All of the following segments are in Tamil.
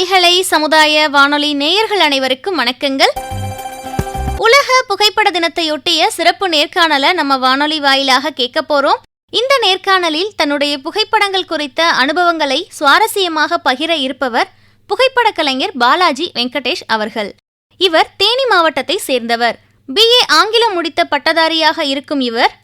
நேயர்களை சமுதாய வானொலி நேயர்கள் அனைவருக்கும் வணக்கங்கள். உலக புகைப்பட தினத்தையொட்டிய சிறப்பு நேர்காணலை நம்ம வானொலி வாயிலாக கேட்க போறோம். இந்த நேர்காணலில் தன்னுடைய புகைப்படங்கள் குறித்த அனுபவங்களை சுவாரஸ்யமாக பகிர இருப்பவர் புகைப்பட கலைஞர் பாலாஜி வெங்கடேஷ் அவர்கள். இவர் தேனி மாவட்டத்தை சேர்ந்தவர். BA ஆங்கிலம் முடித்த பட்டதாரியாக இருக்கும் இவர்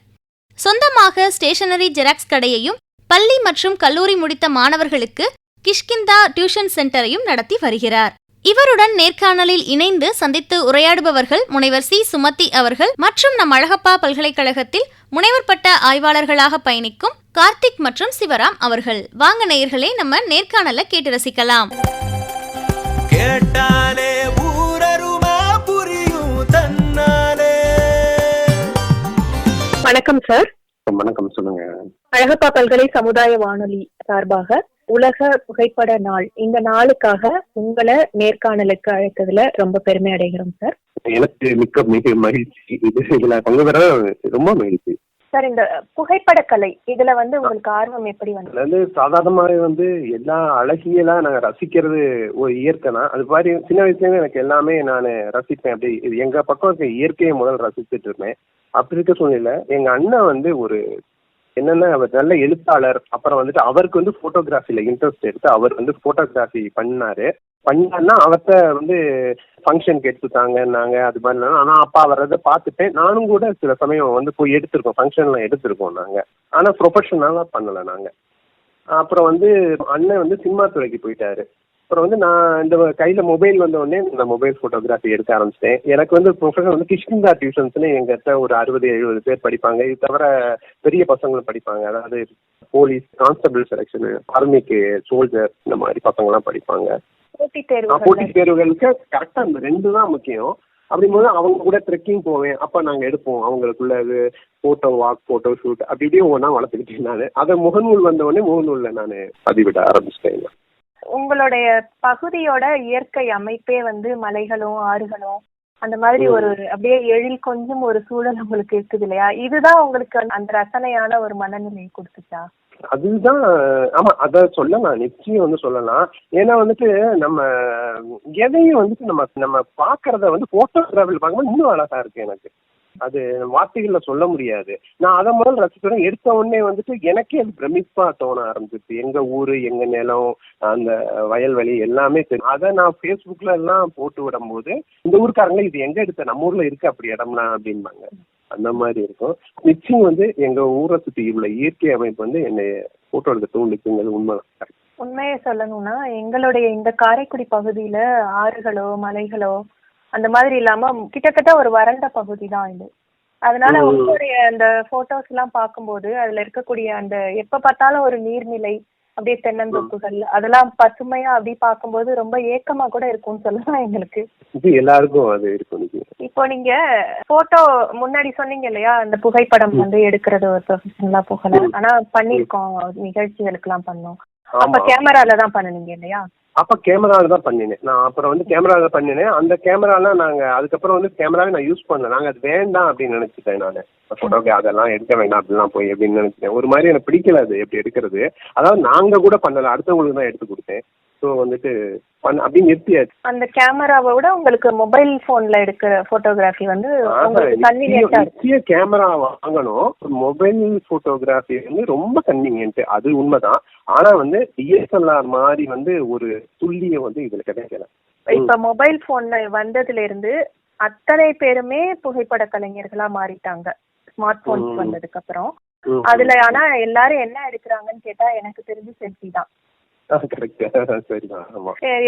சொந்தமாக ஸ்டேஷனரி ஜெராக்ஸ் கடையையும் பள்ளி மற்றும் கல்லூரி முடித்த மாணவர்களுக்கு கிஷ்கிந்தா டியூஷன் சென்டரையும் நடத்தி வருகிறார். இவருடன் நேர்காணலில் இணைந்து சந்தித்து உரையாடுபவர்கள் முனைவர் சி. சுமதி அவர்கள் மற்றும் நம் அழகப்பா பல்கலைக்கழகத்தில் முனைவர் பட்ட ஆய்வாளர்களாக பயணிக்கும் கார்த்திக் மற்றும் சிவராம் அவர்கள். வாங்க நேயர்களே, நம்ம நேர்காணலை கேட்டு ரசிக்கலாம். வணக்கம் சார். வணக்கம், சொல்லுங்க. அழகப்பா பல்கலை சமுதாய வானொலி சார்பாக உலக புகைப்பட நாள், இந்த நாளுக்காக உங்களை நேர்காணலுக்கு அழைத்ததுல ரொம்ப பெருமை அடைகிறோம் சார். எனக்கு மிக மகிழ்ச்சி. இதுல பங்கு பெற ரொம்ப மகிழ்ச்சி சார். இந்த புகைப்பட கலை இதுல உங்களுக்கு ஆர்வம் எப்படி வந்து? சாதாரணமாக எல்லா அழகியலா நாங்க ரசிக்கிறது ஒரு இயற்கை தான். அது மாதிரி சின்ன வயசுல எனக்கு எல்லாமே நான் ரசிப்பேன். அப்படி எங்க பக்கம் இருக்க இயற்கையை முதல் ரசிச்சுட்டு இருந்தேன். அப்படி இருக்க சூழ்நிலை எங்க அண்ணன் ஒரு என்னன்னா, அவர் நல்ல எழுத்தாளர். அப்புறம் அவருக்கு போட்டோகிராஃபில இன்ட்ரெஸ்ட் எடுத்து அவர் போட்டோகிராஃபி பண்ணாருன்னா அவர்கிட்ட ஃபங்க்ஷனுக்கு எடுத்துட்டாங்கன்னாங்க. அது மாதிரி ஆனா அப்பா அவரதை பார்த்துட்டேன். நானும் கூட சில சமயம் போய் எடுத்திருக்கோம், ஃபங்க்ஷன்லாம் எடுத்திருக்கோம் நாங்க. ஆனா ப்ரொஃபஷனலா பண்ணல நாங்க. அப்புறம் அண்ணன் சினிமா துறைக்கு போயிட்டாரு. அப்புறம் நான் இந்த கையில மொபைல் உடனே இந்த மொபைல் போட்டோகிராஃபி எடுக்க ஆரம்பிச்சிட்டேன். எனக்கு ப்ரொஃபஷனல் கிஷ்கிந்தா டியூஷன்ஸ்னு எங்கிட்ட ஒரு 60-70 பேர் படிப்பாங்க. இது தவிர பெரிய பசங்களும் படிப்பாங்க. அதாவது போலீஸ் கான்ஸ்டபிள் செலெக்ஷன், ஆர்மிக்கு சோல்ஜர், இந்த மாதிரி பசங்கள்லாம் படிப்பாங்க. போட்டி தேர்வுகளுக்கு கரெக்டா இந்த 2 தான் முக்கியம். அப்படிங்கும்போது அவங்க கூட ட்ரெக்கிங் போவேன். அப்ப நாங்க எடுப்போம் அவங்களுக்குள்ள போட்டோ வாக், போட்டோ ஷூட், அப்படி இப்படியும் ஒவ்வொன்றா வளர்த்துக்கிட்டேன் நான். அதை முகநூல் வந்தவுடனே முகநூல்ல நான் பதிவிட ஆரம்பிச்சிட்டேன். உங்களுடைய பகுதியோட இயற்கை அமைப்பே மலைகளும் ஆறுகளும் அந்த மாதிரி ஒரு அப்படியே எழில் கொஞ்சம் ஒரு சூழல் உங்களுக்கு இருக்குது இல்லையா? இதுதான் உங்களுக்கு அந்த ரசனையான ஒரு மனநிலையை கொடுத்துச்சா? அதுதான். ஆமா, அத சொல்லலாம், நிச்சயம் சொல்லலாம். ஏன்னா நம்ம எதையும் நம்ம பாக்குறத போட்டோகிராஃபில பார்க்கும்போது இன்னும் அழகா இருக்கு. எனக்கு அது வார்த்தைகள்ல சொல்ல முடியாது. நான் அதை முதல் ரசிக்கிறேன். எடுத்த உடனே எனக்கே அது பிரமிப்பா தோண ஆரம்பிச்சிச்சு. எங்க ஊரு, எங்க நிலம், அந்த வயல்வெளி எல்லாமே தெரியும். அதை நான் ஃபேஸ்புக்ல எல்லாம் போட்டு விடும் போது இந்த ஊருக்காரங்களே இது எங்க எடுத்த, நம்ம ஊர்ல இருக்கு அப்படி இடம்லாம் அப்படின்பாங்க. அந்த மாதிரி இருக்கும். நிச்சயம் எங்க ஊரை சுற்றி உள்ள இயற்கை அமைப்பு என்னை போட்டோ எடுக்க தோணுச்சுங்கிறது உண்மைதான். உண்மையை சொல்லணும்னா எங்களுடைய இந்த காரைக்குடி பகுதியில ஆறுகளோ மலைகளோ அந்த மாதிரி இல்லாம கிட்டத்தட்ட ஒரு வறண்ட பகுதி தான் இது. அதனால உங்களுடைய அந்த போட்டோஸ் எல்லாம் பார்க்கும்போது அதுல இருக்கக்கூடிய அந்த எப்ப பார்த்தாலும் ஒரு நீர்நிலை, அப்படியே தென்னந்தோப்புகள், அதெல்லாம் பசுமையா அப்படி பார்க்கும்போது ரொம்ப ஏக்கமா கூட இருக்கும்னு சொல்லலாம் எங்களுக்கு. எல்லாருக்கும் அது இருக்கும். இப்போ நீங்க போட்டோ முன்னாடி சொன்னீங்க இல்லையா, அந்த புகைப்படம் எடுக்கிறது ஒரு ப்ரொஃபஷனலா போகல, ஆனா பண்ணிருக்கோம், நிகழ்ச்சிகளுக்கு எல்லாம் பண்ணோம். அப்ப கேமரால தான் பண்ணுனீங்க இல்லையா? அப்ப கேமரால தான் பண்ணினேன் நான். அப்புறம் கேமரால பண்ணினேன். அந்த கேமராலாம் நாங்க அதுக்கப்புறம் கேமராவே நான் யூஸ் பண்ணல. நாங்க அது வேண்டாம் அப்படின்னு நினைச்சிட்டேன். நான் போட்டோக்கு அதெல்லாம் எடுக்க வேண்டாம் அப்படிலாம் போய் அப்படின்னு நினைச்சிட்டேன். ஒரு மாதிரி எனக்கு பிடிக்கல அது எப்படி எடுக்கிறது. அதாவது நாங்க கூட பண்ணல, அடுத்தவங்களுக்கு தான் எடுத்து கொடுத்தேன். ஸோ அப்படின்னு நிறுத்தியாச்சு. அந்த கேமராவை விட உங்களுக்கு மொபைல் போன்ல எடுக்கிற போட்டோகிராஃபி நிச்சய கேமரா வாங்கணும். மொபைல் போட்டோகிராஃபி ரொம்ப கன்வீனியன்ட், அது உண்மைதான். ஆனா DSLR மாதிரி ஒரு துல்லியம் இதுல கிடைக்கல. இப்ப மொபைல் போன்ல வந்ததுல இருந்து அத்தனை பேருமே புகைப்பட கலைஞர்களா மாறிட்டாங்க ஸ்மார்ட் போன்ஸ் வந்ததுக்கு அப்புறம். அதுல ஆனா எல்லாரும் என்ன எடுக்கிறாங்கன்னு கேட்டா எனக்கு தெரிஞ்சு செல்ஃபி தான்.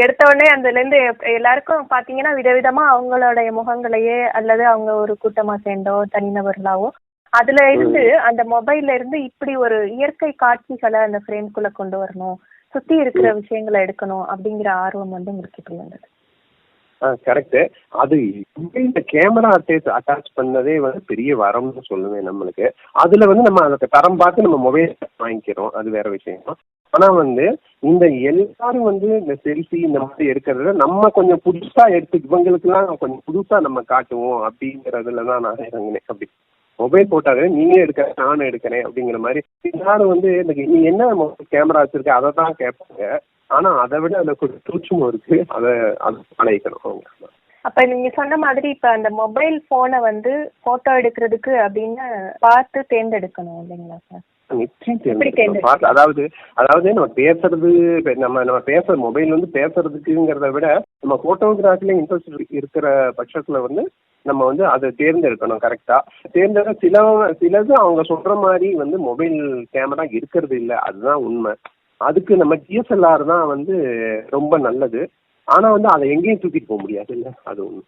எடுத்த உடனே அதுல இருந்து எல்லாருக்கும் பாத்தீங்கன்னா விதவிதமா அவங்களுடைய முகங்களையே அல்லது அவங்க ஒரு கூட்டமா சேர்ந்தோ தனிநபர்களாவோ அதுல இருந்து அந்த மொபைல்ல இருந்து இப்படி ஒரு இயற்கை காட்சிகளை அந்த ஃப்ரேம்குள்ள கொண்டு வரணும், சுத்தி இருக்கிற விஷயங்களை எடுக்கணும் அப்படிங்கிற ஆர்வம் உங்களுக்கு இருந்தது. கரெக்ட். அது இந்த கேமரா அட்டாச் பண்ணதே பெரிய வரம்னு சொல்லுவேன் நம்மளுக்கு. அதுல நம்ம அதை தரம் பார்த்து நம்ம மொபைல் வாங்கிக்கிறோம், அது வேற விஷயம். ஆனா இந்த எல்லாரும் இந்த செல்ஃபி இந்த மாதிரி எடுக்கிறத நம்ம கொஞ்சம் புதுசா எடுத்து இவங்களுக்கு எல்லாம் கொஞ்சம் புதுசா நம்ம காட்டுவோம் அப்படிங்கறதுலதான் நான் இறங்கினேன். அப்படி மொபைல் போட்டாவே நீங்க எடுக்க நானும் எடுக்கிறேன் அப்படிங்கிற மாதிரி எல்லாரும் நீ என்ன கேமரா வச்சிருக்க அதை தான் கேட்பாங்க. ஆனா அதை விட அதுல கொஞ்சம் சூட்சமும் இருக்கு. அதை பழகிக்கணும் அவங்க. அப்ப நீங்க சொன்ன மாதிரி இப்ப அந்த மொபைல் போனை வந்து போட்டோ எடுக்கிறதுக்கு அப்படின்னு பார்த்து தேர்ந்தெடுக்கணும் இல்லைங்களா சார்? நிச்சயம் தேர்ந்தெடுக்கணும். அதாவது நம்ம பேசுறது, நம்ம பேசுற மொபைல் வந்து பேசுறதுக்குங்கிறத விட நம்ம போட்டோகிராஃபில இன்ட்ரெஸ்ட் இருக்கிற பட்சத்துல வந்து நம்ம வந்து அதை தேர்ந்தெடுக்கணும் கரெக்டா. சிலது அவங்க சொல்ற மாதிரி வந்து மொபைல் கேமரா இருக்கிறது இல்லை, அதுதான் உண்மை. அதுக்கு நம்ம DSLR தான் வந்து ரொம்ப நல்லது. ஆனா வந்து அதை எங்கேயும் தூக்கிட்டு போக முடியாது இல்ல, அது ஒண்ணு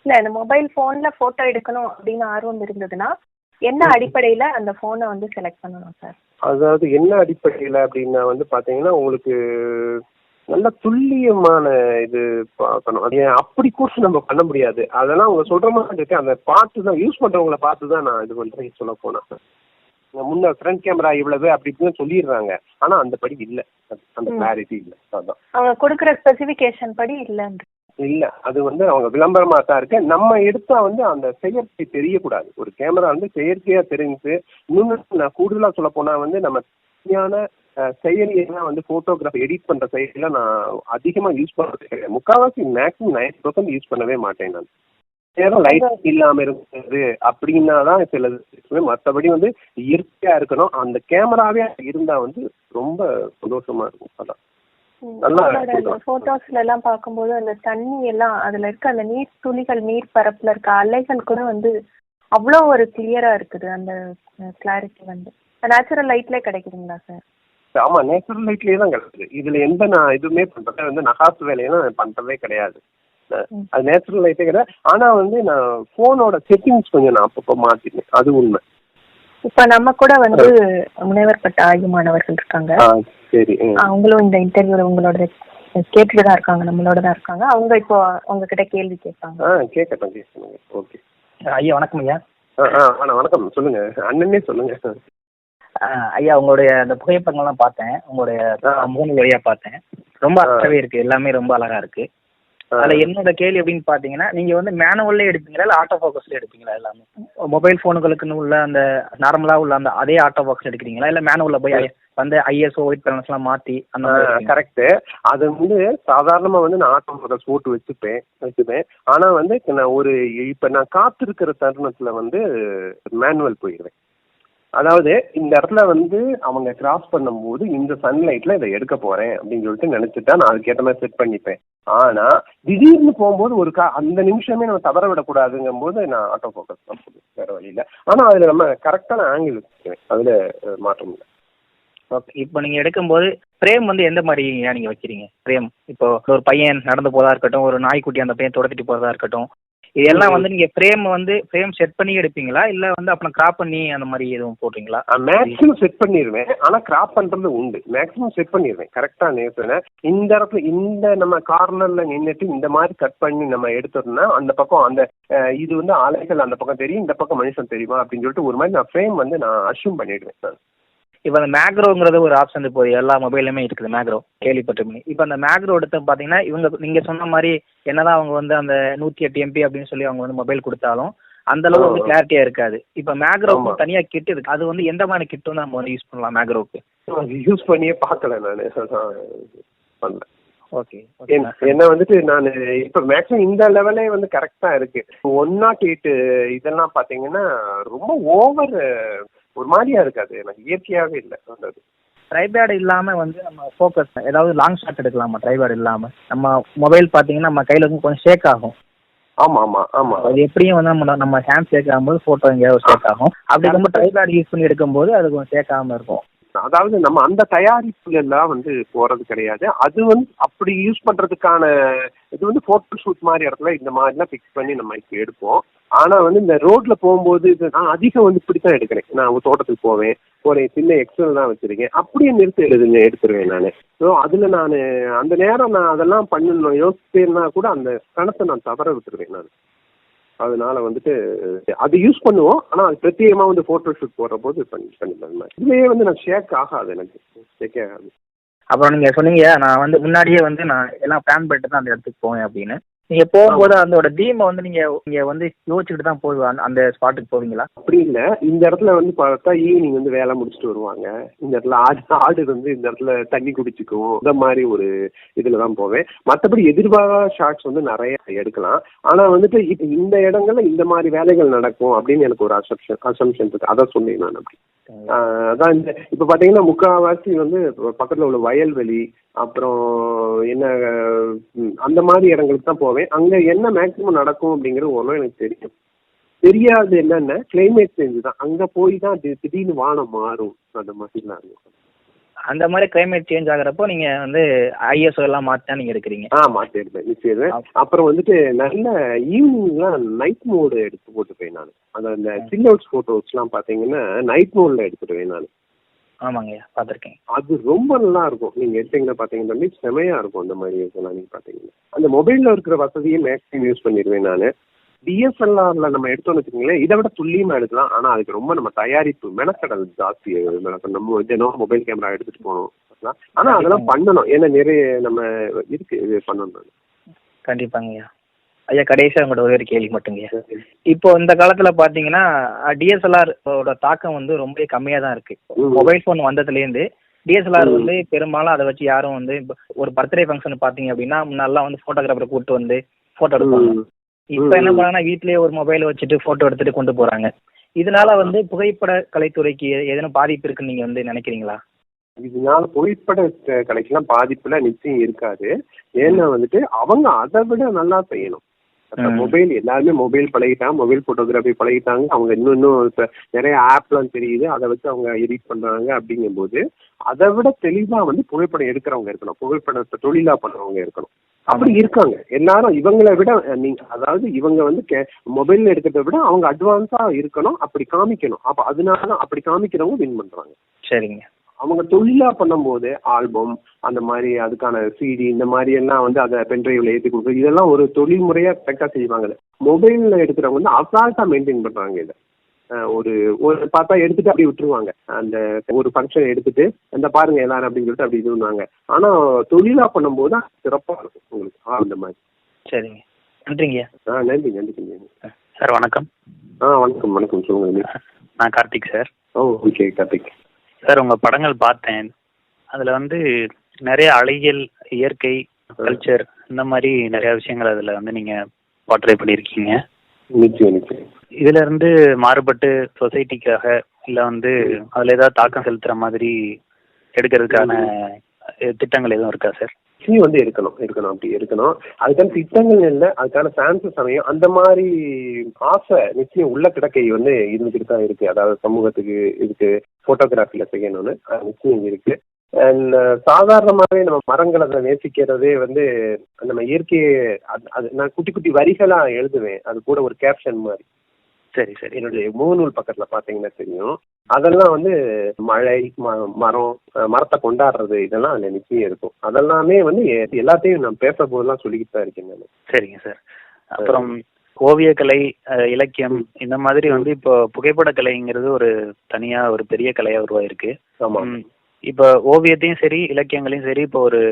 இல்ல. இந்த மொபைல் போன்ல போட்டோ எடுக்கணும் அப்படின்னு ஆர்வம் இருந்ததுன்னா என்ன அடிப்படையில அந்த போனை வந்து செலக்ட் பண்ணணும் சார்? அதாவது என்ன அடிப்படையில அப்படின்னா வந்து பாத்தீங்கன்னா உங்களுக்கு நல்ல துல்லியமான இது பார்க்கணும். அது அப்படி கூட நம்ம பண்ண முடியாது. அதெல்லாம் அவங்க சொல்ற மாதிரி இருக்கு. அந்த பார்த்து தான் யூஸ் பண்றவங்களை பார்த்து தான் நான் இது பண்றேன் சொல்ல போனேன். முன்ன ஃப்ரண்ட் கேமரா இவ்வளவு அப்படி இப்படின்னு சொல்லிடுறாங்க, ஆனா அந்த படி இல்ல, அந்த கிளாரிட்டி இல்ல. அதான் அவங்க கொடுக்குற ஸ்பெசிபிகேஷன் படி இல்ல. அது வந்து அவங்க விளம்பரமா தான் இருக்கு. நம்ம எடுத்தா வந்து அந்த செயற்கை தெரியக்கூடாது. ஒரு கேமரா வந்து செயற்கையா தெரிஞ்சு, இன்னொன்னு நான் கூடுதலா சொல்ல போனா வந்து நம்ம செயலியெல்லாம் வந்து போட்டோகிராஃபி எடிட் பண்ற செயலியெல்லாம் நான் அதிகமா யூஸ் பண்றது கிடையாது. முக்கால்வாசி மேக்ஸிமம் 90% யூஸ் பண்ணவே மாட்டேன் நான். நேரம் லைட் இல்லாம இருக்கிறது அப்படின்னா தான் சிலது. மற்றபடி வந்து இயற்கையா இருக்கணும். அந்த கேமராவே இருந்தா வந்து ரொம்ப சந்தோஷமா இருக்கும். அதான் போட்டோஸ்ல எல்லாம் பார்க்கும்போது அந்த தண்ணி எல்லாம் அதுல இருக்க அந்த நீர் துளிகள், நீர் பரப்புல இருக்க அலைகள் கூட வந்து அவ்வளோ ஒரு கிளியரா இருக்குது. அந்த கிளாரிட்டி வந்து நேச்சுரல் லைட்ல கிடைக்குதுங்களா சார்? ஆமா, நேச்சுரல் லைட்லயே தான் கிடைக்குது. இதுல எந்த நான் இதுவுமே பண்றது வந்து நகாசு வேலையெல்லாம் பண்றதே கிடையாது. அது நேச்சுரல் லைட்டே கிடையாது. ஆனா வந்து நான் போனோட செட்டிங்ஸ் கொஞ்சம் நான் அப்பப்போ மாத்தினேன், அது உண்மை. இப்ப நம்ம கூட வந்து முனைவர் பட்ட ஆய்வு மாணவர்கள் இருக்காங்க. சரி, அவங்களும் இந்த இன்டர்வியூல உங்களோட கேட்டுட்டு தான் இருக்காங்க, நம்மளோட தான் இருக்காங்க. அவங்க இப்போ உங்ககிட்ட கேள்வி கேட்பாங்க. கேட்கட்டும். ஓகே ஐயா, வணக்கம் ஐயா. வணக்கம், சொல்லுங்க அண்ணனே சொல்லுங்க. ஐயா, உங்களுடைய அந்த புகைப்படங்கள்லாம் பார்த்தேன், உங்களுடைய முகநூல் வழியா பார்த்தேன். ரொம்ப அழகாவே இருக்கு, எல்லாமே ரொம்ப அழகா இருக்கு. அதுல என்னோட கேள்வி அப்படின்னு பாத்தீங்கன்னா, நீங்க வந்து மேனுவல்ல எடுப்பீங்களா இல்ல ஆட்டோ போக்கஸ்ல எடுப்பீங்களா? எல்லாமே மொபைல் போனுகளுக்குன்னு உள்ள அந்த நார்மலா உள்ள அந்த அதே ஆட்டோ போக்கஸ் எடுக்கிறீங்களா இல்ல மேனுவல்ல போய் வந்து ISO ஒயிட் பேலன்ஸ் எல்லாம் மாத்தி அந்த மாதிரி? கரெக்ட். அது வந்து சாதாரணமா வந்து நான் ஆட்டோ போக்கஸ் போட்டு வச்சுப்பேன். ஆனா வந்து இப்ப நான் காத்திருக்கிற தருணத்துல வந்து மேனுவல் போயிடுவேன். அதாவது இந்த இடத்துல வந்து அவங்க கிராஸ் பண்ணும்போது இந்த சன்லைட்ல இதை எடுக்க போறேன் அப்படின்னு சொல்லிட்டு நினைச்சிட்டா நான் அதுக்கேற்ற மாதிரி செட் பண்ணிப்பேன். ஆனா திடீர்னு போகும்போது அந்த நிமிஷமே நம்ம தவற விடக்கூடாதுங்கும் போது நான் ஆட்டோ போக்கஸ் தான் போடுவேன், வேற வழியில. ஆனா அதுல நம்ம கரெக்டான ஆங்கிள் வச்சுக்குவேன், அதுல மாற்றம் இல்லை. ஓகே. இப்போ நீங்க எடுக்கும்போது ஃப்ரேம் வந்து எந்த மாதிரி நீங்க வைக்கிறீங்க? ஃப்ரேம் இப்போ ஒரு பையன் நடந்து போறதா இருக்கட்டும், ஒரு நாய்க்குட்டி அந்த பையன் தொடச்சிட்டு போறதா இருக்கட்டும், இதெல்லாம் வந்து நீங்க ஃப்ரேம் செட் பண்ணி எடுப்பீங்களா இல்ல வந்து அப்புறம் கிராப் பண்ணி அந்த மாதிரி எதுவும் போடுறீங்களா? மேக்ஸிமம் செட் பண்ணிடுவேன், ஆனா கிராப் பண்றது உண்டு. மேக்ஸிமம் செட் பண்ணிடுவேன் கரெக்டா. நேரத்துல இந்த இடத்துல இந்த நம்ம கார்னர்ல நின்றுட்டு இந்த மாதிரி கட் பண்ணி நம்ம எடுத்தோம்னா அந்த பக்கம் அந்த இது வந்து அலைகள் அந்த பக்கம் தெரியும், இந்த பக்கம் மனுஷன் தெரியுமா அப்படின்னு சொல்லிட்டு ஒரு மாதிரி நான் ஃப்ரேம் வந்து நான் அஷ்யூம் பண்ணிடுவேன் சார். இப்போ அந்த மேக்ரோங்கிறது ஒரு ஆப்ஷன் இப்போ எல்லா மொபைலுமே இருக்குது, மேக்ரோ கேள்விப்பட்டிருப்பீங்க. இப்போ அந்த மேக்ரோ எடுத்து பார்த்தீங்கன்னா நீங்க சொன்ன மாதிரி என்னதான் அவங்க வந்து அந்த 108 MB அப்படின்னு சொல்லி அவங்க வந்து மொபைல் கொடுத்தாலும் அந்த அளவு வந்து கிளாரிட்டியா இருக்காது. இப்போ மேக்ரோக்கு தனியா கிட் இருக்கு, அது வந்து எந்த மாதிரி கிட் வந்து நம்ம வந்து யூஸ் பண்ணலாம் மேக்ரோக்கு? யூஸ் பண்ணியே பார்க்கல நான் பண்ணல. ஓகே. என்ன வந்துட்டு நான் இப்ப மேக்ஸிமம் இந்த லெவலே வந்து கரெக்டா இருக்கு. 108 இதெல்லாம் பாத்தீங்கன்னா ரொம்ப ஓவர் ஒரு மாதிரியா இருக்காது, எனக்கு இயற்கையாவே இல்லை. ட்ரைபேட் இல்லாம வந்து நம்ம ஃபோக்கஸ் ஏதாவது லாங் ஷாட் எடுக்கலாமா? ட்ரைபேட் இல்லாம நம்ம மொபைல் பாத்தீங்கன்னா நம்ம கையில கொஞ்சம் ஷேக் ஆகும். ஆமா. அது எப்படியும் வந்து நம்ம ஹேண்ட் ஷேக் ஆகும்போது போட்டோ எங்கேயாவது ஷேக் ஆகும். அப்படி நம்ம ட்ரைபேட் யூஸ் பண்ணி எடுக்கும்போது அது கொஞ்சம் ஷேக் ஆகாம இருக்கும். அதாவது நம்ம அந்த தயாரிப்புல எல்லாம் வந்து போறது கிடையாது. அது வந்து அப்படி யூஸ் பண்றதுக்கான இது வந்து போட்டோ ஷூட் மாதிரி இடத்துல இந்த மாதிரிலாம் பிக்ஸ் பண்ணி நம்ம இப்போ எடுப்போம். ஆனா வந்து இந்த ரோட்ல போகும்போது நான் அதிகம் வந்து இப்படித்தான் எடுக்கிறேன். நான் தோட்டத்துக்கு போவேன், ஒரு சின்ன எக்ஸ்எல் தான் வச்சிருக்கேன், அப்படியே எடுத்துருவேன் நான். ஸோ அதுல நான் அந்த நேரம் நான் அதெல்லாம் பண்ணணும் யோசிச்சேன்னா கூட அந்த கணத்தை நான் தவற விட்டுருவேன் நான். அதனால வந்துட்டு அது யூஸ் பண்ணுவோம், ஆனா அது பிரத்யேகமா வந்து போட்டோ ஷூட் போடுற போது பண்ணிக்கலாம். இதுலயே வந்து நான் ஷேக் ஆகாது, எனக்கு ஷேக்கே ஆகாது. அப்புறம் நீங்க சொன்னீங்க நான் வந்து முன்னாடியே வந்து நான் எல்லாம் பிளான் பண்ணிட்டு தான் அந்த இடத்துக்கு போவேன் அப்படின்னு. நீங்க போகும்போது அதோட தீமை வந்து நீங்க நீங்க வந்து யோசிச்சுட்டு தான் அந்த ஸ்பாட்டுக்கு போவீங்களா? அப்படி இல்ல, இந்த இடத்துல வந்து பார்த்தா ஈவினிங் வந்து வேலை முடிச்சுட்டு வருவாங்க. இந்த இடத்துல ஆடு வந்து இந்த இடத்துல தண்ணி குடிச்சுக்கும், இந்த மாதிரி ஒரு இதுல தான் போவேன். மற்றபடி எதிர்பாராத ஷாட்ஸ் வந்து நிறைய எடுக்கலாம். ஆனா வந்துட்டு இப்ப இந்த இடங்கள்ல இந்த மாதிரி வேலைகள் நடக்கும் அப்படின்னு எனக்கு ஒரு அசம்ஷன் இருக்கு. அதான் சொன்னேன் நான். அப்படி அதான் இந்த இப்ப பாத்தீங்கன்னா முக்காவாசி வந்து பக்கத்துல உள்ள வயல்வெளி, அப்புறம் என்ன அந்த மாதிரி இடங்களுக்கு தான் போவேன். அங்க என்ன மேக்சிமம் நடக்கும் அப்படிங்கிறது ஒன்றும் எனக்கு தெரியும். தெரியாது என்னன்னா கிளைமேட் சேஞ்ச் தான். அங்க போய் தான் திடீர்னு வானம் மாறும், அந்த மாதிரிலாம் இருக்கும். அந்த மாதிரி கிளைமேட் சேஞ்ச் ஆகிறப்போ நீங்க வந்து ஐஎஸ்ஓ எல்லாம் மாற்றி நீங்க எடுக்கிறீங்க? மாற்றிடுவேன் நிச்சயம். அப்புறம் வந்துட்டு நல்ல ஈவினிங்லாம் நைட் மோடு எடுத்து போட்டுப்பேன் நான். அந்த சில் அவுட்ஸ் ஃபோட்டோஸ்லாம் பார்த்தீங்கன்னா நைட் மோடில் எடுத்துடுவேன் நான். ஆமாங்க, பார்த்துருக்கேன். அது ரொம்ப நல்லா இருக்கும். நீங்கள் எடுத்தீங்கன்னா பார்த்தீங்கன்னா தம்பி செமையாக இருக்கும். அந்த மாதிரி இருக்கலாம். நீங்கள் பார்த்தீங்கன்னா அந்த மொபைலில் இருக்கிற வசதியை மேக்ஸிமம் யூஸ் பண்ணிடுவேன் நான். டிஎஸ்எல்ஆர்ல நம்ம எடுத்தோம்னு வச்சுக்கோங்களேன், இதை விட துல்லியமாக எடுக்கலாம். ஆனால் அதுக்கு ரொம்ப நம்ம தயாரிப்பு மெனக்கடல் ஜாஸ்தி. நம்ம தினம் மொபைல் கேமரா எடுத்துகிட்டு போகணும். ஆனால் அதெல்லாம் பண்ணணும். ஏன்னா நிறைய நம்ம இருக்கு இது பண்ணணும். கண்டிப்பாங்கய்யா. ஐயா, கடைசியாக உங்களோட ஒரு கேள்வி மட்டுங்கய்யா. இப்போ இந்த காலத்துல பாத்தீங்கன்னா டிஎஸ்எல்ஆரோட தாக்கம் வந்து ரொம்ப கம்மியா தான் இருக்கு. மொபைல் போன் வந்ததுலேருந்து டிஎஸ்எல்ஆர் வந்து பெரும்பாலும் அதை வச்சு யாரும் வந்து ஒரு பர்த்டே ஃபங்க்ஷன் பாத்தீங்க அப்படின்னா முன்னெல்லாம் வந்து போட்டோகிராஃபரை கூப்பிட்டு வந்து போட்டோ எடுப்பாங்க. இப்ப என்ன பண்ணாங்கன்னா வீட்லயே ஒரு மொபைல் வச்சுட்டு போட்டோ எடுத்துட்டு கொண்டு போறாங்க. இதனால வந்து புகைப்பட கலைத்துறைக்கு ஏதேனும் பாதிப்பு இருக்குன்னு நீங்க வந்து நினைக்கிறீங்களா? இதனால புகைப்பட கலைக்கெல்லாம் பாதிப்புல நிச்சயம் இருக்காது. ஏன்னா வந்துட்டு அவங்க அதை விட நல்லா செய்யணும். மொபைல் எல்லாருமே மொபைல் பழகிட்டாங்க, மொபைல் போட்டோகிராஃபி பழகிட்டாங்க. அவங்க இன்னும் இப்ப நிறைய ஆப்லாம் தெரியுது, அதை வச்சு அவங்க எடிட் பண்றாங்க. அப்படிங்கும்போது அதை விட தெளிவா வந்து புகைப்படம் எடுக்கிறவங்க இருக்கணும், புகைப்படத்தை தொழிலா பண்றவங்க இருக்கணும். அப்படி இருக்காங்க எல்லாரும். இவங்களை விட நீங்க அதாவது இவங்க வந்து மொபைல்ல எடுக்கிறத விட அவங்க அட்வான்ஸா இருக்கணும், அப்படி காமிக்கணும். அப்ப அதனால அப்படி காமிக்கிறவங்க வின் பண்றாங்க. சரிங்க. அவங்க தொழிலா பண்ணும்போது ஆல்பம் அந்த மாதிரி அதுக்கான சிடி இந்த மாதிரி எல்லாம் வந்து அதை பென்ட்ரைவ்ல ஏற்றி கொடுக்குறது, இதெல்லாம் ஒரு தொழில் முறையா கரெக்டா செய்வாங்க. மொபைல்ல எடுக்கிறவங்க வந்து அசால்ட்டா மெயின்டைன் பண்றாங்க. இதை ஒரு பார்த்தா எடுத்துட்டு அப்படி விட்டுருவாங்க. அந்த ஒரு ஃபங்க்ஷன் எடுத்துட்டு அந்த பாருங்க எல்லாரும் அப்படின்னு சொல்லிட்டு அப்படி இது பண்ணுவாங்க. ஆனா தொழிலா பண்ணும்போது சிறப்பா இருக்கும் உங்களுக்கு அந்த மாதிரி. சரிங்க, நன்றிங்க. நன்றி நன்றி சார். வணக்கம். வணக்கம் வணக்கம் சொல்லுங்க. நான் Karthik sir. Okay Karthik sir. உங்க படங்கள் பார்த்தேன். அதுல வந்து நிறைய அழகியல், இயற்கை, கல்ச்சர் இந்த மாதிரி நிறைய விஷயங்கள் அதுல வந்து நீங்க போர்ட்ரே பண்ணியிருக்கீங்க. நிச்சயம் நிச்சயம். இதுல இருந்து மாறுபட்டு சொசைட்டிக்காக இல்ல வந்து அதுல ஏதாவது தாக்கம் செலுத்துற மாதிரி எடுக்கிறதுக்கான திட்டங்கள் எதுவும் இருக்கா சார்? வந்து இருக்கணும் அப்படி இருக்கணும். அதுக்கான திட்டங்கள் இல்லை, அதுக்கான சான்சஸ் அமையும். அந்த மாதிரி ஆசை நிச்சயம் உள்ள கிடக்கை வந்து இருந்துகிட்டு தான் இருக்கு. அதாவது சமூகத்துக்கு இதுக்கு போட்டோகிராஃபில செய்யணும்னு நிச்சயம் இருக்கு. அண்ட் சாதாரணமாகவே நம்ம மரங்களை நேசிக்கிறதே வந்து நம்ம இயற்கையை அது நான் குட்டி குட்டி வரிகளா எழுதுவேன். அது கூட ஒரு கேப்ஷன் மாதிரி. சரி சரி. என்னுடைய முகநூல் பக்கத்துல பாத்தீங்கன்னா தெரியும். அதெல்லாம் வந்து மழை, மரம், மரத்தை கொண்டாடுறது இதெல்லாம் அதுல நிச்சயம் இருக்கும். அதெல்லாமே வந்து எல்லாத்தையும் நான் பேச போதெல்லாம் சொல்லிக்கிட்டு தான் இருக்கேன் நான். சரிங்க சார். அப்புறம் ஓவியக்கலை, இலக்கியம் இந்த மாதிரி வந்து இப்போ புகைப்பட கலைங்கிறது ஒரு தனியா ஒரு பெரிய கலையா உருவாயிருக்கு. ஆமா. இப்போ ஓவியத்தையும் சரி இலக்கியங்களையும் சரி இப்போ ஒரு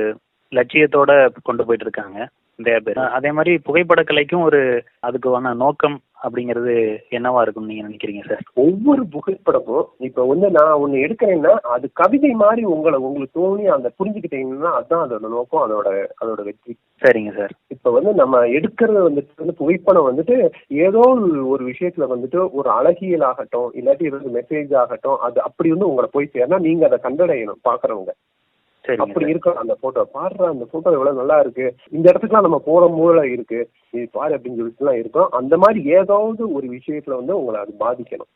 லட்சியத்தோட கொண்டு போயிட்டு இருக்காங்க நிறைய பேர். அதே மாதிரி புகைப்பட கலைக்கும் ஒரு அதுக்கான நோக்கம் அப்படிங்கிறது என்னவா இருக்கும்னு நீங்க நினைக்கிறீங்க சார்? ஒவ்வொரு புகைப்படமும் இப்ப வந்து நான் ஒண்ணு எடுக்கிறேன்னா அது கவிதை மாதிரி உங்களுக்கு தோணி அந்த புரிஞ்சுக்கிட்டீங்கன்னா அதுதான் அதோட நோக்கம், அதோட வெற்றி. சரிங்க சார். இப்ப வந்து நம்ம எடுக்கிறது வந்துட்டு புகைப்படம் வந்துட்டு ஏதோ ஒரு விஷயத்துல வந்துட்டு ஒரு அழகியல் ஆகட்டும் இல்லாட்டி ஏதாவது மெசேஜ் ஆகட்டும், அது அப்படி வந்து உங்களை போய் சேர்னா நீங்க அதை கண்டடையணும் பாக்குறவங்க. அப்படி இருக்கும் அந்த போட்டோ. பாடுற அந்த போட்டோ எவ்வளவு நல்லா இருக்கு, இந்த இடத்துக்குலாம் நம்ம போற மூல இருக்கு, இது பாரு அப்படின்னு சொல்லிட்டு எல்லாம் இருக்கும். அந்த மாதிரி ஏதாவது ஒரு விஷயத்துல வந்து உங்களை அது பாதிக்கணும்.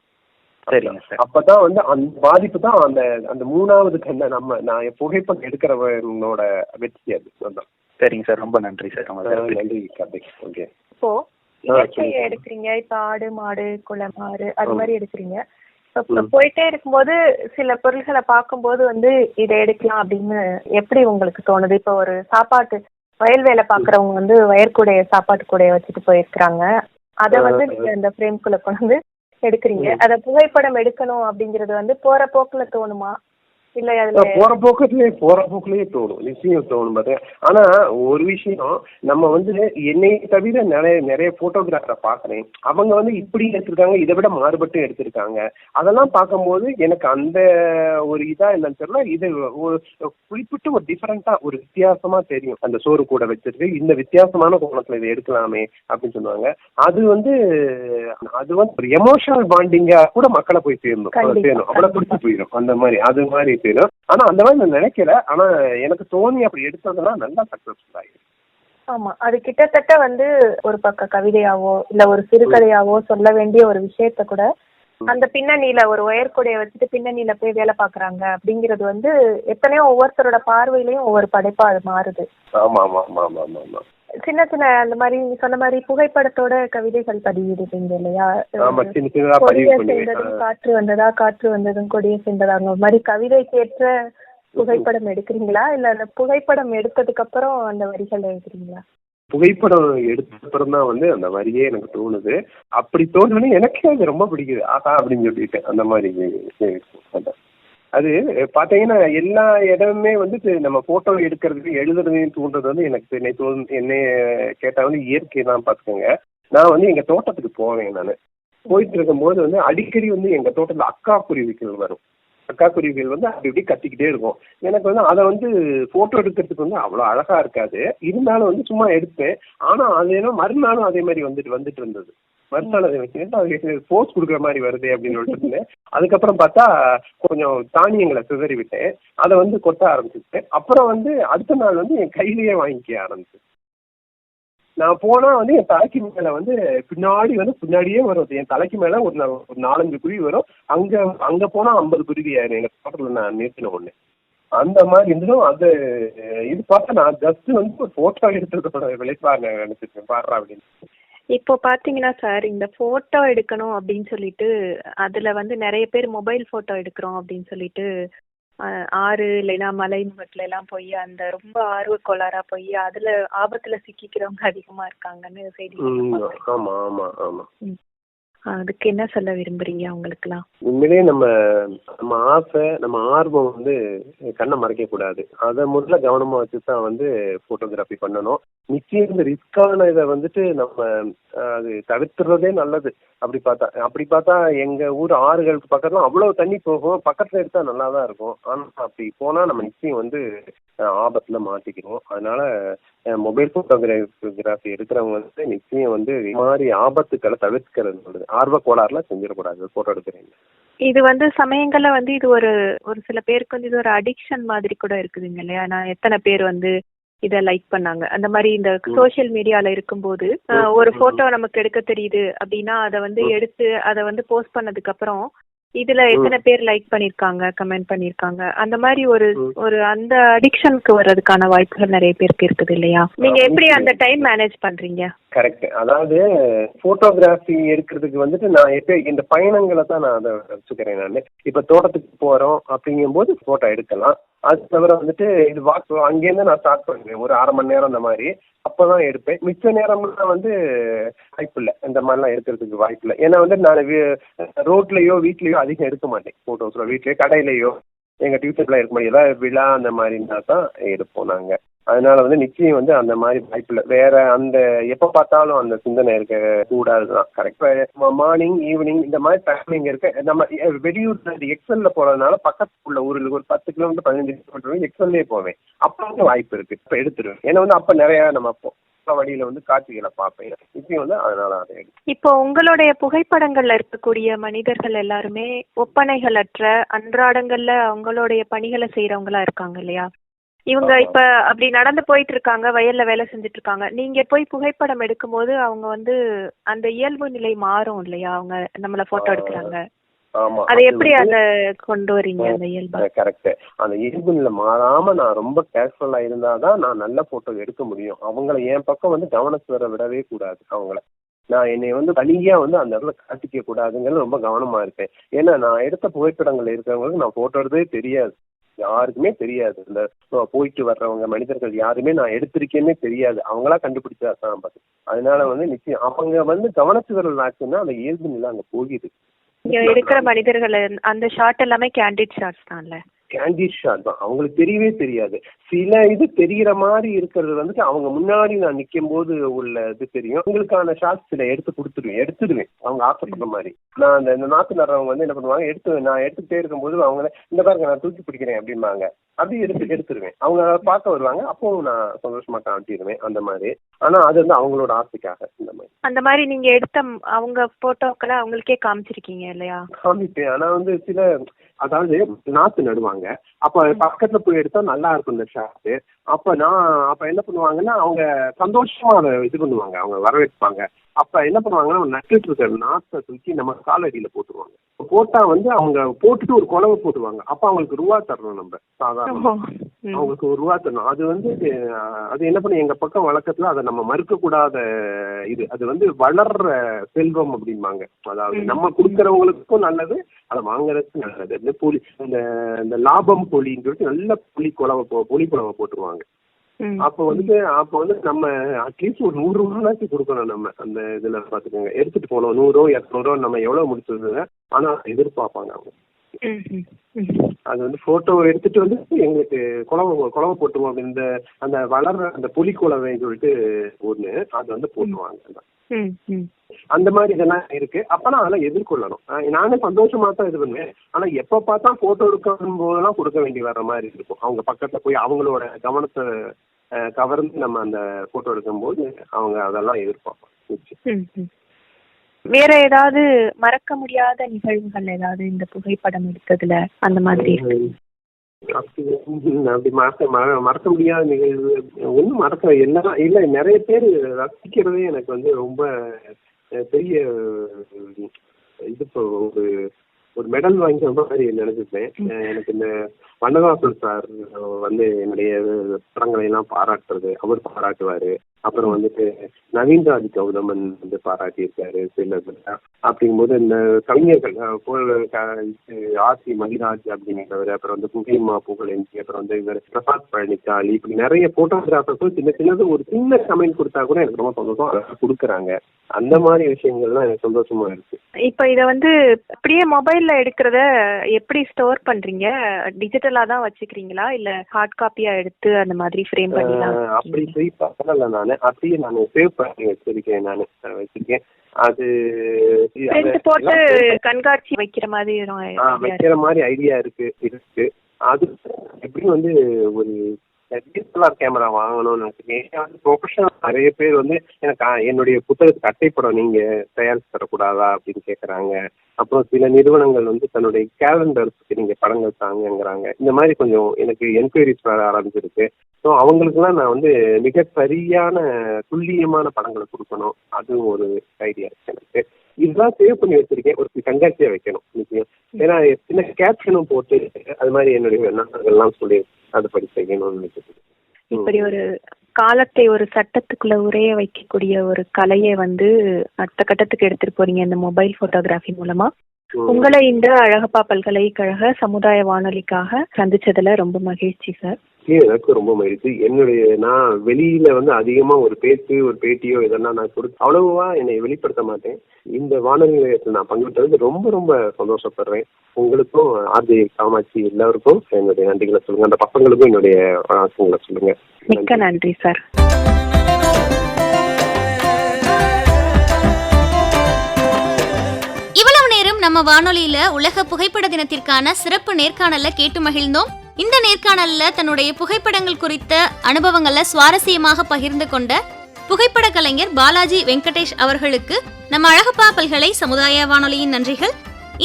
அப்பதான் வந்து அந்த பாதிப்பு தான் அந்த அந்த மூணாவது கண்ண நான் புகைப்படம் எடுக்கிறவனோட வெற்றி. அது சரிங்க சார். ரொம்ப நன்றி சார். நன்றி கார்த்திக். ஓகே. இப்போ இயற்கையை எடுக்கிறீங்க, இப்ப ஆடு மாடு குளமாறு அது மாதிரி எடுக்கிறீங்க. போயிட்டே இருக்கும்போது சில பொருள்களை பார்க்கும்போது வந்து இதை எடுக்கலாம் அப்படின்னு எப்படி உங்களுக்கு தோணுது? இப்ப ஒரு சாப்பாட்டு வயல் வேலை பாக்குறவங்க வந்து வயற்கூடைய சாப்பாட்டு கூடைய வச்சுட்டு போயிருக்கிறாங்க. அதை வந்து நீங்க இந்த ஃப்ரேம்குள்ள கொண்டு வந்து எடுக்கிறீங்க. அதை புகைப்படம் எடுக்கணும் அப்படிங்கறது வந்து போற போக்குல தோணுமா, இல்ல அதுல போற போக்குலயே தோணும், நிச்சயம் தோணும் பார்த்தேன். ஆனா ஒரு விஷயம், நம்ம வந்து என்னை தவிர நிறைய போட்டோகிராஃபரை பாக்குறேன். அவங்க வந்து இப்படி எடுத்திருக்காங்க, இதை விட மாறுபட்டு எடுத்திருக்காங்க. அதெல்லாம் பார்க்கும்போது எனக்கு அந்த ஒரு இதா என்னன்னு தெரியல, இது ஒரு குறிப்பிட்டு ஒரு டிஃபரெண்டா ஒரு வித்தியாசமா தெரியும். அந்த சோறு கூட வச்சிருக்கு, இந்த வித்தியாசமான கோணத்துல இதை எடுக்கலாமே அப்படின்னு சொன்னாங்க. அது வந்து ஒரு எமோஷனல் பாண்டிங்கா கூட மக்களை போய் சேரணும், அவ்வளவு பிடிச்சி போயிடும் அந்த மாதிரி. அது மாதிரி சேரும். ஆனா அந்த மாதிரி நான் நினைக்கல. ஆனா எனக்கு தோணி அப்படி எடுத்ததுன்னா நல்லா சக்சஸ்ஃபுல் ஆயிடும். ஆமா, அது கிட்டத்தட்ட வந்து ஒரு பக்க கவிதையாவோ இல்ல ஒரு சிறுகதையாவோ சொல்ல வேண்டிய ஒரு விஷயத்த கூட அந்த பின்னணியில ஒரு ஒயர்கூடைய வச்சுட்டு பின்னணியில போய் வேலை பாக்குறாங்க அப்படிங்கிறது வந்து எத்தனையோ ஒவ்வொருத்தரோட பார்வையிலயும் ஒவ்வொரு படைப்பா அது மாறுது. ஆமா ஆமா ஆமா ஆமா ஆமா ஆமா. சின்ன சின்ன அந்த மாதிரி நீங்க சொன்ன மாதிரி புகைப்படத்தோட கவிதைகள் பதிவிடுறீங்க இல்லையா? கொடிய சென்றதும் காற்று வந்ததா, காற்று வந்ததும் கொடிய சென்றதாங்க மாதிரி கவிதைக்கேற்ற புகைப்படம் எடுக்கிறீங்களா இல்ல அந்த புகைப்படம் எடுத்ததுக்கு அப்புறம் அந்த வரிகள் எழுதுறீங்களா? புகைப்படம் எடுத்த அப்புறம் தான் வந்து அந்த வரியே எனக்கு தோணுது. அப்படி தோணுன்னு எனக்கே அது ரொம்ப பிடிக்குது. ஆஹா அப்படின்னு சொல்லிட்டு அந்த மாதிரி அது பாத்தீங்கன்னா எல்லா இடமுமே வந்து நம்ம போட்டோ எடுக்கிறது எழுதுறதையும் தூண்டுறது வந்து எனக்கு என்னை கேட்டா வந்து இயற்கை தான் பாத்துக்கோங்க. நான் வந்து எங்க தோட்டத்துக்கு போவேன். நான் போயிட்டு இருக்கும் போது வந்து அடிக்கடி வந்து எங்க தோட்டத்துல அக்கா குருவிகள் வரும். அக்கா குருவிகள் வந்து அப்படி இப்படி கத்திக்கிட்டே இருக்கும். எனக்கு வந்து அதை வந்து போட்டோ எடுக்கிறதுக்கு வந்து அவ்வளவு அழகா இருக்காது. இருந்தாலும் வந்து சும்மா எடுப்பேன். ஆனா அது ஏன்னா மறுநாளும் அதே மாதிரி வந்துட்டு இருந்தது. மறுநாள் அதை வச்சுட்டு போஸ்ட் கொடுக்குற மாதிரி வருது அப்படின்னு சொல்லிட்டு அதுக்கப்புறம் பார்த்தா கொஞ்சம் தானியங்களை சிதறி விட்டேன். அதை வந்து கொட்ட ஆரம்பிச்சுட்டேன். அப்புறம் வந்து அடுத்த நாள் வந்து என் கையிலேயே வாங்கிக்க ஆரம்பிச்சு. நான் போனா வந்து என் தலைக்கு மேல வந்து பின்னாடியே வரும். என் தலைக்கு மேல ஒரு 4-5 குருவி வரும். அங்க போனா 50 குருவி ஆயிரும். எங்க தோட்டத்துல நான் நிறுத்தின ஒண்ணு அந்த மாதிரி இருந்துடும். அது இது பார்த்தா நான் ஜஸ்ட் வந்து ஒரு போட்டோ எடுத்ததோட விளைப்பாங்க நினைச்சிருக்கேன் பாடுறா அப்படின்னு. இப்போ பாத்தீங்கன்னா சார், இந்த போட்டோ எடுக்கணும் அப்படின்னு சொல்லிட்டு அதுல வந்து நிறைய பேர் மொபைல் போட்டோ எடுக்கிறோம் அப்படின்னு சொல்லிட்டு ஆறு இல்லைன்னா மலை முகத்துல எல்லாம் போய் அந்த ரொம்ப ஆர்வ கோளாறா போய் அதுல ஆபத்துல சிக்கிக்கிறவங்க அதிகமா இருக்காங்கன்னு செய்தி. ஆமா ஆமா ஆமா. அதுக்கு என்ன சொல்ல விரும்புறீங்க அவங்களுக்குலாம்? உண்மையிலேயே நம்ம ஆசை, நம்ம ஆர்வம் வந்து கண்ணை மறைக்க கூடாது. அதை முதல்ல கவனமா வச்சுதான் வந்து போட்டோகிராஃபி பண்ணணும். நிச்சயம் இந்த ரிஸ்கான இதை வந்துட்டு நம்ம அது தவிர்த்துறதே நல்லது. அப்படி பார்த்தா எங்க ஊர் ஆறுகளுக்கு பக்கத்துல அவ்வளவு தண்ணி போகும். பக்கத்துல எடுத்தா நல்லா தான் இருக்கும். ஆனா அப்படி போனா நம்ம நிச்சயம் வந்து ஆபத்துல மாட்டிக்கிறோம். அதனால மொபைல் போட்டோகிராஃபி எடுக்கிறவங்க வந்து நிச்சயம் வந்து இது மாதிரி ஆபத்துக்களை தவிர்க்கிறது நல்லது. ஆர்வ கோளாறுல செஞ்சிடக்கூடாது போட்டோ எடுக்கிறீங்க. இது வந்து சமயங்கள்ல வந்து இது ஒரு சில பேருக்கு வந்து இது ஒரு அடிக்ஷன் மாதிரி கூட இருக்குதுங்க இல்லையா? நான் எத்தனை பேர் வந்து இத லைக் பண்ணாங்க அந்த மாதிரி இந்த சோசியல் மீடியால இருக்கும்போது ஒரு போட்டோ நமக்கு எடுக்க தெரியுது அப்படின்னா அதை வந்து எடுத்து அதை வந்து போஸ்ட் பண்ணதுக்கு அப்புறம் இதுல எத்தனை பேர் லைக் பண்ணிருக்காங்க, கமெண்ட் பண்ணிருக்காங்க, அந்த மாதிரி ஒரு அந்த அடிக்ஷனுக்கு வர்றதுக்கான வாய்ப்புகள் நிறைய பேருக்கு இருக்குது இல்லையா? நீங்க எப்படி அந்த டைம் மேனேஜ் பண்றீங்க? கரெக்ட். அதாவது போட்டோகிராஃபி எடுக்கிறதுக்கு வந்துட்டு நான் இந்த பயணங்களை தான் நான் அதை வச்சுக்கிறேன். நான் இப்ப தோட்டத்துக்கு போறோம் அப்படிங்கும் போது போட்டோ எடுக்கலாம். அது தவிர வந்துட்டு இது அங்கேருந்து நான் ஸ்டார்ட் பண்ணுவேன் ஒரு 1/2 மணி நேரம் அந்த மாதிரி. அப்பதான் எடுப்பேன். மிச்ச நேரம்லாம் வந்து வாய்ப்பு இல்லை, இந்த மாதிரிலாம் எடுக்கிறதுக்கு வாய்ப்பு இல்லை. ஏன்னா வந்து நான் ரோட்லயோ வீட்லயோ அதிகம் எடுக்க மாட்டேன் போட்டோஸ்ல. வீட்லயோ கடையிலயோ எங்க டியூஷன்லாம் இருக்க முடியும். ஏதாவது விழா அந்த மாதிரினா தான் எடுப்போம் நாங்க. அதனால வந்து நிச்சயம் வந்து அந்த மாதிரி வாய்ப்பு இல்லை. வேற அந்த எப்ப பார்த்தாலும் அந்த சிந்தனை இருக்க கூடாதுதான். கரெக்டா மார்னிங் ஈவினிங் இந்த மாதிரி டைமிங் இருக்க. நம்ம வெளியூர்ல எக்ஸல்ல போறதுனால பக்கத்துக்குள்ள ஊருக்கு ஒரு 10 கிலோமீட்டர் 15 கிலோமீட்டர் எக்ஸல்லே போவேன். அப்ப வந்து வாய்ப்பு இருக்கு, இப்ப எடுத்துருவேன். ஏன்னா வந்து அப்ப நிறைய நம்ம வழியில வந்து காட்சிகளை பார்ப்பேன். இப்பயும் வந்து அதனால அதை இப்போ உங்களுடைய புகைப்படங்கள்ல இருக்கக்கூடிய மனிதர்கள் எல்லாருமே ஒப்பனைகளற்ற அன்றாடங்கள்ல அவங்களுடைய பணிகளை செய்யறவங்களா இருக்காங்க இல்லையா? இவங்க இப்ப அப்படி நடந்து போயிட்டு இருக்காங்க, வயல்ல வேலை செஞ்சுட்டு இருக்காங்க. நீங்க போய் புகைப்படம் எடுக்கும் போது அவங்க வந்து அந்த இயல்பு நிலை மாறும் இல்லையா? அவங்க நம்மள போட்டோ எடுக்கிறாங்க. அதை எப்படி அத கொண்டு வரீங்க அந்த இயல்பு? கரெக்ட். அந்த இயல்பு நிலை மாறாம நான் ரொம்ப கேஷுவலா இருந்தாதான் நான் நல்ல போட்டோ எடுக்க முடியும். அவங்களை என் பக்கம் வந்து கவனத்துல விடவே கூடாது. அவங்கள நான் என்னை வந்து தனியா வந்து அந்த இடத்துல காட்டிக்க கூடாதுங்கிறது ரொம்ப கவனமா இருப்பேன். ஏன்னா நான் எடுத்த புகைப்படங்கள் இருக்கிறவங்களுக்கு நான் போட்டோ எடுத்ததே தெரியாது, யாருக்குமே தெரியாது. இந்த போயிட்டு வர்றவங்க மனிதர்கள் யாருமே நான் எடுத்திருக்கேன்னே தெரியாது. அவங்களா கண்டுபிடிச்சாதான் பார்த்து. அதனால வந்து நிச்சயம் அவங்க வந்து கவனச்சிதறல் ஆச்சுன்னா அந்த இயல்பு நிலை அங்க போகுது. இங்க இருக்கிற மனிதர்கள் அந்த ஷாட் எல்லாமே கேண்டிட் ஷாட்ஸ் தான்ல. கேண்டிட் ஷாட் தான், அவங்களுக்கு தெரியவே தெரியாது. சில இது தெரிகிற மாதிரி இருக்கிறது வந்துட்டு அவங்க முன்னாடி நான் நிற்கும் போது உள்ள இது தெரியும். அவங்களுக்கான ஷார்ட்ஸ் சில எடுத்துடுவேன் அவங்க ஆசைப்படுற மாதிரி. நான் இந்த நாத்து நடுறவங்க வந்து என்ன பண்ணுவாங்க, நான் எடுத்துக்கிட்டே இருக்கும்போது அவங்க இந்த பாருங்க நான் தூக்கி பிடிக்கிறேன் அப்படிம்பாங்க. அப்படி எடுத்துருவேன். அவங்க பார்க்க வருவாங்க, அப்போ நான் சந்தோஷமா காட்டிடுவேன் அந்த மாதிரி. ஆனா அது வந்து அவங்களோட ஆசைக்காக இந்த மாதிரி. அந்த மாதிரி நீங்க எடுத்த அவங்க போட்டோக்களை அவங்களுக்கே காமிச்சிருக்கீங்க இல்லையா? காமிப்பேன். ஆனா வந்து சில அதாவது நாத்து நடுவாங்க, அப்ப பக்கத்துல போய் எடுத்தா நல்லா இருக்கும் இந்த ஷாட்டு. அப்ப என்ன பண்ணுவாங்கன்னா அவங்க சந்தோஷமா அதை இது பண்ணுவாங்க, அவங்க வரவேற்பாங்க. அப்ப என்ன பண்ணுவாங்கன்னா நட்டுட்டு இருக்கிற நாத்தை தூக்கி நம்ம காலடியில போட்டுருவாங்க. போட்டா வந்து அவங்க போட்டுட்டு ஒரு குழவை போட்டுருவாங்க. அப்ப அவங்களுக்கு ரூபா தரணும், நம்ம சாதாரண அவங்களுக்கு ஒரு ரூபா தரணும். அது வந்து அது என்ன பண்ண எங்க பக்கம் வழக்கத்துல அதை நம்ம மறுக்க கூடாத இது. அது வந்து வளர்ற செல்வம் அப்படிம்பாங்க. அதாவது நம்ம கொடுக்கறவங்களுக்கும் நல்லது, அதை வாங்குறதுக்கு நல்லது. இந்த லாபம் பொலின்னு சொல்லிட்டு நல்ல புளி குழவை போட்டுருவாங்க. அப்ப வந்து நம்ம அட்லீஸ்ட் ஒரு 100 ரூபாய்க்கு கொடுக்கணும். நம்ம அந்த இதுல பாத்துக்கோங்க, எடுத்துட்டு போனோம் 100 200 நம்ம எவ்வளவு முடிச்சதுங்க. ஆனா எதிர்பார்ப்பாங்க அவங்க. அது வந்து போட்டோ எடுத்துட்டு வந்து எங்களுக்கு குழவை போட்டுருவோம் அப்படின்னு அந்த வளர்ற அந்த புலி குழவைன்னு சொல்லிட்டு ஒண்ணு அது வந்து போட்டுருவாங்க. அந்த மாதிரி இதெல்லாம் இருக்கு. அப்பனா அதெல்லாம் எதிர்கொள்ளணும். நானே சந்தோஷமா தான் இது பண்ணுவேன். ஆனா எப்ப பார்த்தா போட்டோ எடுக்கும் போதெல்லாம் கொடுக்க வேண்டி வர்ற மாதிரி இருக்கும். அவங்க பக்கத்துல போய் அவங்களோட கவனத்தை கவர்ந்து நம்ம அந்த போட்டோ எடுக்கும் போது அவங்க அதெல்லாம் எதிர்பார்ப்பாங்க. வேற ஏதாவது மறக்க முடியாத நிகழ்வுகள் ஏதாவது இந்த புகைப்படம் எடுத்ததுல அந்த மாதிரி? அப்படி மறக்க முடியாத நிகழ்வு ஒன்றும் எல்லாம் இல்லை. நிறைய பேர் ரசிக்கிறதே எனக்கு வந்து ரொம்ப பெரிய இது. ஒரு மெடல் வாங்கிற மாதிரி நினைச்சிருப்பேன். எனக்கு இந்த வண்ணதாசன் சார் வந்து என்னுடைய படங்களை எல்லாம் பாராட்டுறது, அவர் பாராட்டுவாரு. அப்புறம் வந்துட்டு நவீன்ராஜ் கௌதமன் வந்து பாராட்டியிருக்காரு சில. அப்படிங்கும்போது இந்த கவிஞர்கள் ஆசி மகிராஜ் அப்படிங்கிறவர், அப்புறம் வந்து புகைமா புகழேந்தி, அப்புறம் வந்து இவர் பிரசாத் பழனிக்காளி, இப்படி நிறைய போட்டோகிராஃபர்ஸும் சின்னது ஒரு சின்ன கமெண்ட் கொடுத்தா கூட எனக்கு ரொம்ப சந்தோஷம். அதை கொடுக்குறாங்க. அந்த மாதிரி விஷயங்கள்லாம் எனக்கு சந்தோஷமா இருக்கு. இப்ப இத வந்து அப்படியே மொபைல்ல எடுக்கிறத எப்படி ஸ்டோர் பண்றீங்க? டிஜிட்டலா தான் வச்சுக்கிறீங்களா இல்ல ஹார்ட் காப்பியா எடுத்து அந்த மாதிரி ஃப்ரேம் பண்ணிடலாம்? அப்படி போய் பார்க்கல. நான் அப்படியே நான் சேவ் பண்ணி வச்சிருக்கேன். வச்சிருக்கேன். அது போட்டு கண்காட்சி வைக்கிற மாதிரி ஐடியா இருக்கு. அது எப்படியும் வந்து ஒரு டிஎஸ்எல்ஆர் கேமரா வாங்கணும்னு நினைச்சிருக்கேன். ப்ரொஃபஷனல் நிறைய பேர் வந்து எனக்கு என்னுடைய புத்தகத்துக்கு அட்டைப்படம் நீங்க தயாரித்து தரக்கூடாதா அப்படின்னு கேட்கறாங்க. அப்புறம் சில நிறுவனங்கள் வந்து தன்னுடைய கேலண்டர்ஸ்க்கு நீங்க படங்கள் தாங்கங்கிறாங்க. இந்த மாதிரி கொஞ்சம் எனக்கு என்கொயரிஸ் வர ஆரம்பிச்சிருக்கு. ஸோ அவங்களுக்குலாம் நான் வந்து மிக சரியான துல்லியமான படங்களை கொடுக்கணும். அதுவும் ஒரு ஐடியா இருக்கு எனக்கு. இதுதான் சேவ் பண்ணி வச்சிருக்கேன். ஒரு கண்காட்சியா வைக்கணும் நிச்சயம். ஏன்னா சின்ன கேப்ஷனும் போட்டு அது மாதிரி என்னுடைய நண்பர்கள்லாம் சொல்லி அது படி செய்யணும்னு நினைச்சிருக்கேன். இப்படி ஒரு காலத்தை ஒரு சட்டத்துக்குள்ள உரைய வைக்கக்கூடிய ஒரு கலையை வந்து அடுத்த கட்டத்துக்கு எடுத்துட்டு போறீங்க இந்த மொபைல் போட்டோகிராஃபி மூலமா. உங்களை இந்த அழகப்பா பல்கலைக்கழக சமுதாய வானொலிக்காக சந்திச்சதுல ரொம்ப மகிழ்ச்சி சார். எனக்கு ரொம்ப மகிழ்ச்சி. நான் வெளியில வந்து அதிகமா ஒரு பேட்டியோ இதெல்லாம் நான் அவ்வளவா என்னை வெளிப்படுத்த மாட்டேன். இந்த வானொலி நிலையத்தில் நான் பங்குபெற்றது ரொம்ப ரொம்ப சந்தோஷப்படுறேன். உங்களுக்கும் ஆர்ஜே காமாட்சி எல்லாருக்கும் என்னுடைய நன்றிகளை சொல்லுங்க. அந்த பசங்களுக்கும் என்னுடைய ஆசைகளை சொல்லுங்க. மிக்க நன்றி சார். நம்ம வானொலியில உலக புகைப்பட தினத்திற்கான சிறப்பு நேர்காணல கேட்டு மகிழ்ந்தோம். இந்த நேர்காணல்ல தன்னுடைய புகைப்படங்கள் குறித்த அனுபவங்களை சுவாரஸ்யமாக பகிர்ந்து கொண்ட புகைப்பட கலைஞர் பாலாஜி வெங்கடேஷ் அவர்களுக்கு நம்ம அழகப்பா பல்கலை சமுதாய வானொலியின் நன்றிகள்.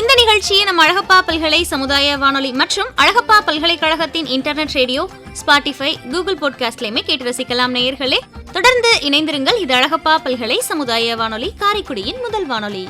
இந்த நிகழ்ச்சியை நம்ம அழகப்பா பல்கலை சமுதாய வானொலி மற்றும் அழகப்பா பல்கலைக்கழகத்தின் இன்டர்நெட் ரேடியோ, ஸ்பாட்டிஃபை, கூகுள் பாட்காஸ்ட்லயுமே கேட்டு ரசிக்கலாம். நேயர்களே, தொடர்ந்து இணைந்திருங்கள். இது அழகப்பா பல்கலை சமுதாய வானொலி, காரைக்குடியின் முதல் வானொலி.